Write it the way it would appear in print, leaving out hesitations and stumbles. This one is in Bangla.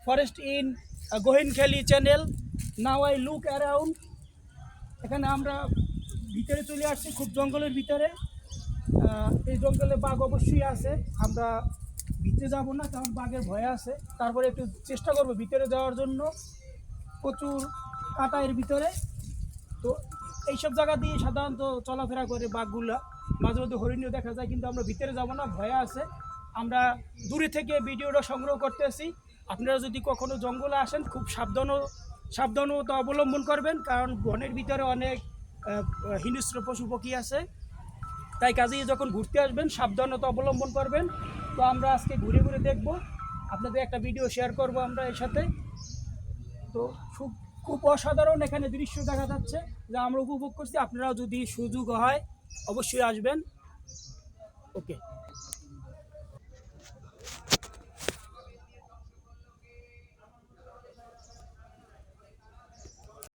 Forest in Gohinkhali channel. Now I look around. এখানে আমরা ভিতরে চলে আসছি, খুব জঙ্গলের ভিতরে। এই জঙ্গলে বাঘ অবশ্যই আছে, আমরা ভিতরে যাব না কারণ বাঘের ভয় আছে। তারপরে একটু চেষ্টা করব ভিতরে যাওয়ার জন্য। প্রচুর কাঁটা এর ভিতরে। তো এইসব জায়গা দিয়ে সাধারণত চলাফেরা করে বাঘগুলা, মাঝে মধ্যে হরিণও দেখা যায়, কিন্তু আমরা ভিতরে যাব না, ভয়ে আছে। আমরা দূরে থেকে ভিডিওটা সংগ্রহ করতেছি। আপনারা যদি কখনো জঙ্গলে আসেন খুব সাবধানতা অবলম্বন করবেন, কারণ বনের ভিতরে অনেক হিংস্র পশু পাখি আছে। তাই কাজেই যখন ঘুরতে আসবেন সাবধানতা অবলম্বন করবেন। তো আমরা আজকে ঘুরে ঘুরে দেখব, আপনাদের একটা ভিডিও শেয়ার করব আমরা এর সাথে। তো খুব খুব অসাধারণ এখানে দৃশ্য দেখা যাচ্ছে, যা আমরা উপভোগ করছি। আপনারাও যদি সুযোগ হয় অবশ্যই আসবেন। ওকে।